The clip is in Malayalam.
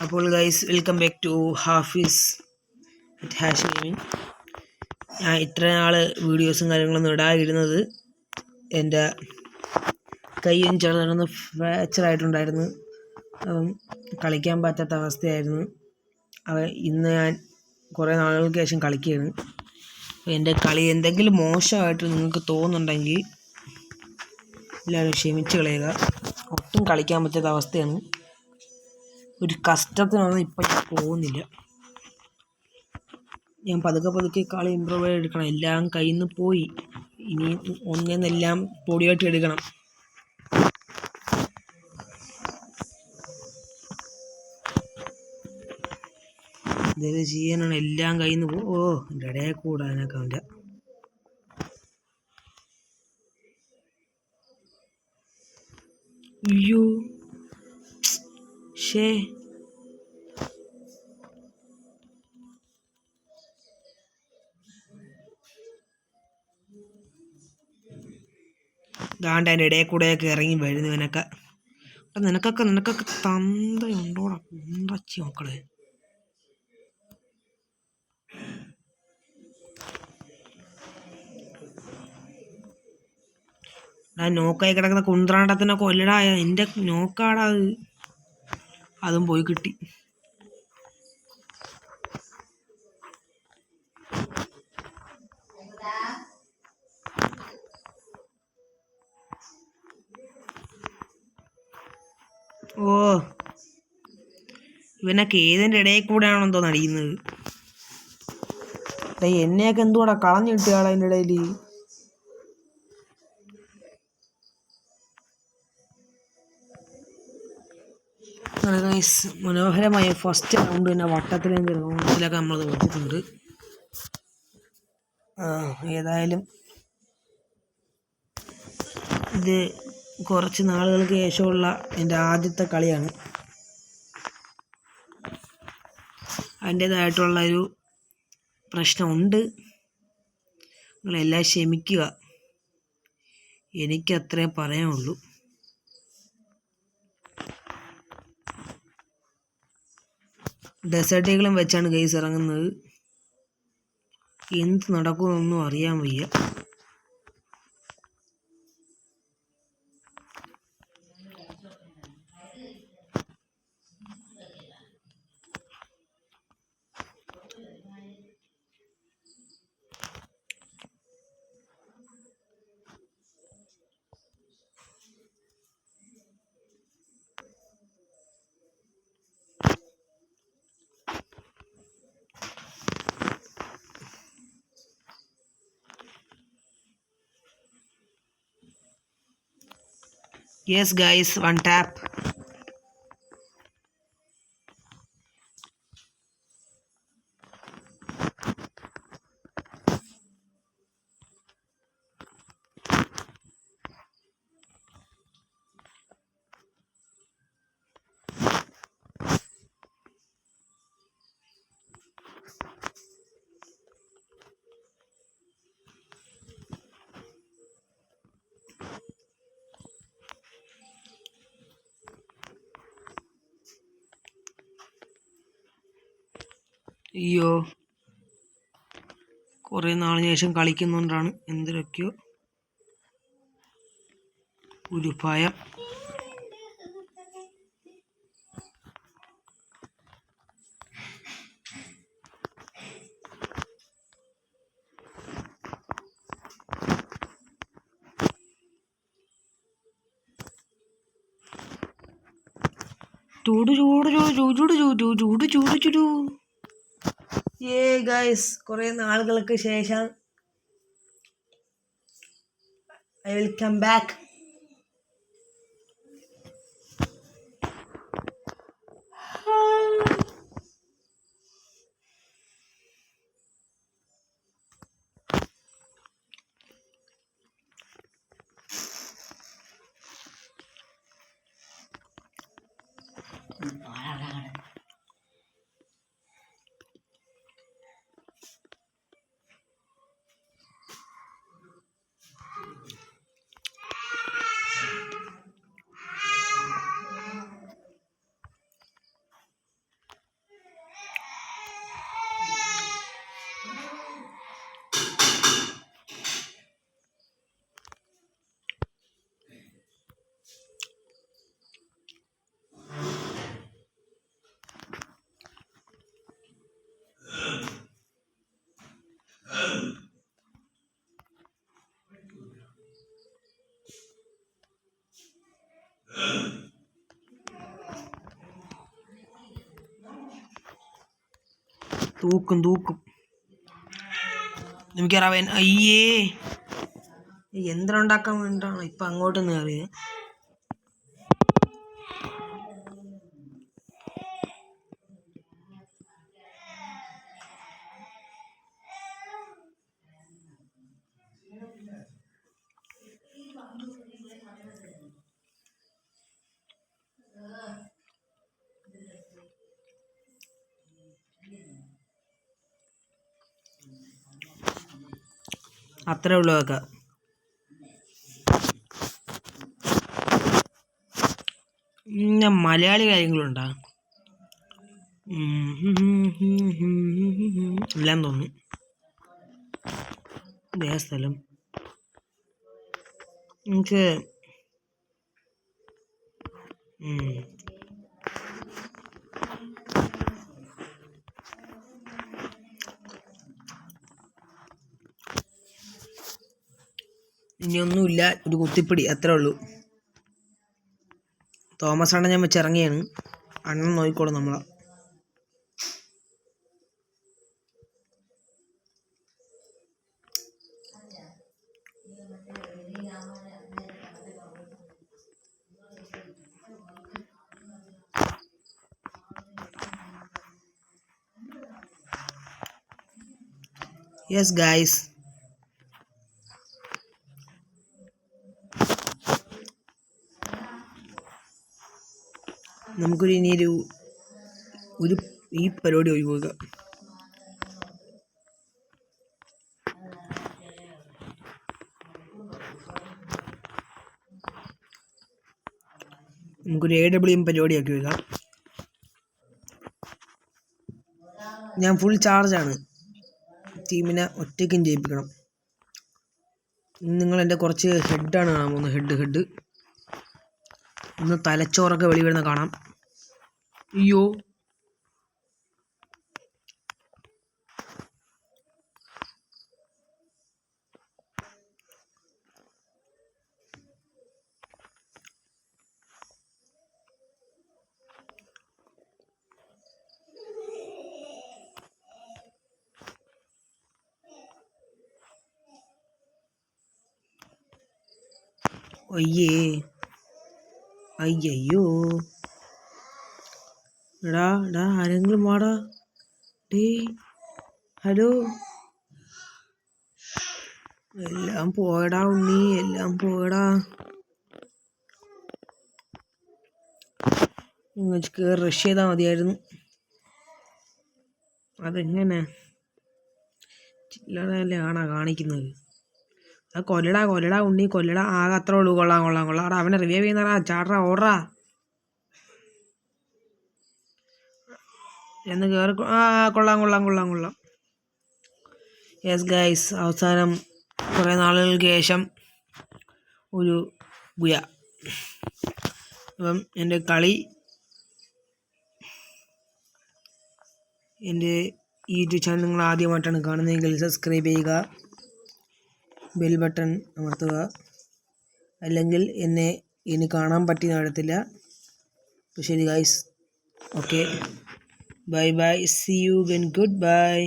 അപ്പോൾ guys welcome back to Hafees at hash gaming. ഞാൻ ഇത്ര നാൾ വീഡിയോസും കാര്യങ്ങളൊന്നും ഇടാതിരുന്നത് എൻ്റെ കയ്യും ചെറുതൊന്ന് ഫ്രാക്ചറായിട്ടുണ്ടായിരുന്നു. കളിക്കാൻ പറ്റാത്ത അവസ്ഥയായിരുന്നു. ഇന്ന് ഞാൻ കുറേ നാളുകൾക്ക് ശേഷം കളിക്കുകയാണ്. എൻ്റെ കളി എന്തെങ്കിലും മോശമായിട്ട് നിങ്ങൾക്ക് തോന്നുന്നുണ്ടെങ്കിൽ എല്ലാവരും ക്ഷമിച്ച് കളയുക. ഒട്ടും കളിക്കാൻ പറ്റാത്ത അവസ്ഥയാണ്. ഒരു കഷ്ടത്തിനൊന്നും ഇപ്പം ഞാൻ പോകുന്നില്ല. ഞാൻ പതുക്കെ കളി ഇമ്പ്രൂവ് എടുക്കണം. എല്ലാം കയ്യിൽ നിന്ന് പോയി. ഇനി ഒന്നെന്നെല്ലാം പൊടിയായിട്ട് എടുക്കണം. ഇതൊക്കെ ചെയ്യാനാണ് എല്ലാം കയ്യിൽ നിന്ന് എൻ്റെ ഇടയിൽ കൂടാനൊക്കെ അവൻ്റെ അയ്യോ ഷേ ദാണ്ട് അതിൻ്റെ ഇടയിൽ കൂടെയൊക്കെ ഇറങ്ങി വരുന്നവനൊക്കെ. നിനക്കൊക്കെ തന്തയുണ്ടോടാ കുണ്ടച്ചി മക്കളെ. നോക്കായി കിടക്കുന്ന കുന്ത്രാണ്ടത്തിനെ കൊല്ലടാ. എൻ്റെ നോക്കാടാ അതും പോയി കിട്ടി. ഇവനൊക്കെ ഏതിൻ്റെ ഇടയിൽ കൂടെയാണോ എന്തോ നടിക്കുന്നത്. എന്നെയൊക്കെ എന്തുകൂടാ കളഞ്ഞിട്ടാളെ അതിൻ്റെ ഇടയിൽ. മനോഹരമായ ഫസ്റ്റ് റൗണ്ട് തന്നെ റൗണ്ടിലൊക്കെ നമ്മൾ തോറ്റിട്ടുണ്ട്. ഏതായാലും ഇത് കുറച്ച് നാളുകൾക്ക് ശേഷമുള്ള എൻ്റെ ആദ്യത്തെ കളിയാണ്. അതിൻ്റേതായിട്ടുള്ളൊരു പ്രശ്നമുണ്ട്. നിങ്ങളെല്ലാം ക്ഷമിക്കുക. എനിക്കത്രേ പറയാനുള്ളൂ. ഡെസേർട്ടുകളും വെച്ചാണ് ഗെയ്സ് ഇറങ്ങുന്നത്. എന്ത് നടക്കുമെന്നൊന്നും അറിയാൻ വയ്യ. Yes guys, one tap. അയ്യോ, കുറേ നാളിന് ശേഷം കളിക്കുന്നതുകൊണ്ടാണ് എന്തൊക്കെയോ ഒരു ഭയം. ഗൈസ്, കുറേ നാളുകൾക്ക് ശേഷം ഐ വിൽ കം ബാക്ക്. തൂക്കും എനിക്കറിയാൻ. അയ്യേ, യന്ത്രം ഉണ്ടാക്കാൻ വേണ്ടിയിട്ടാണ് ഇപ്പം അങ്ങോട്ട് കയറിയത്. അത്രേ ഉള്ളൂ ഒക്കെ. മലയാളി കാര്യങ്ങളുണ്ടാ എല്ലാം തോന്നുന്നു. ഇതേ സ്ഥലം എനിക്ക് ഇനിയൊന്നുമില്ല, ഒരു കുത്തിപ്പിടി അത്രേ ഉള്ളൂ. തോമസ് അണ്ണൻ ഞാൻ വെച്ചിറങ്ങിയാണ്. അണ്ണൻ നോക്കിക്കോളും നമ്മളെ. യെസ് ഗൈസ്, നമുക്കൊരു ഇനിയൊരു ഈ പരിപാടി ഒഴിവാക്കുക. നമുക്കൊരു AWM പരിപാടിയാക്കി വെക്കാം. ഞാൻ ഫുൾ ചാർജാണ്. ടീമിനെ ഒറ്റയ്ക്കും ജയിപ്പിക്കണം. നിങ്ങൾ എൻ്റെ കുറച്ച് ഹെഡാണ് കാണാൻ പോകുന്നത്. ഹെഡ് ഒന്ന് തലച്ചോറൊക്കെ വെളി വരുന്ന കാണാം. അയ്യോ, അയ്യോ, എടാ ആരെങ്കിലും വാടാ. ഹലോ, എല്ലാം പോയടാ ഉണ്ണി, എല്ലാം പോയടാ. റഷ് ചെയ്താൽ മതിയായിരുന്നു. അതെങ്ങനെ ചില്ലറയല്ലേ ആണാ കാണിക്കുന്നത്? അത് കൊല്ലടാ ഉണ്ണി, കൊല്ലടാ. ആകെ അത്രേ ഉള്ളൂ. കൊള്ളാം. അവിടെ അവനെ റിവൈവ് ചെയ്യുന്നടാ. ചാടറാ, ഓടറാ എന്ന് കയറി. കൊള്ളാം. യെസ് ഗൈസ്, അവസാനം കുറേ നാളുകൾക്ക് ശേഷം ഒരു ഗുയ. അപ്പം എൻ്റെ യൂട്യൂബ് ചാനൽ നിങ്ങൾ ആദ്യമായിട്ടാണ് കാണുന്നതെങ്കിൽ സബ്സ്ക്രൈബ് ചെയ്യുക, ബെൽ ബട്ടൺ അമർത്തുക. അല്ലെങ്കിൽ എന്നെ ഇനി കാണാൻ പറ്റിയെന്ന്. ശരി guys, okay, bye, see you when, good by.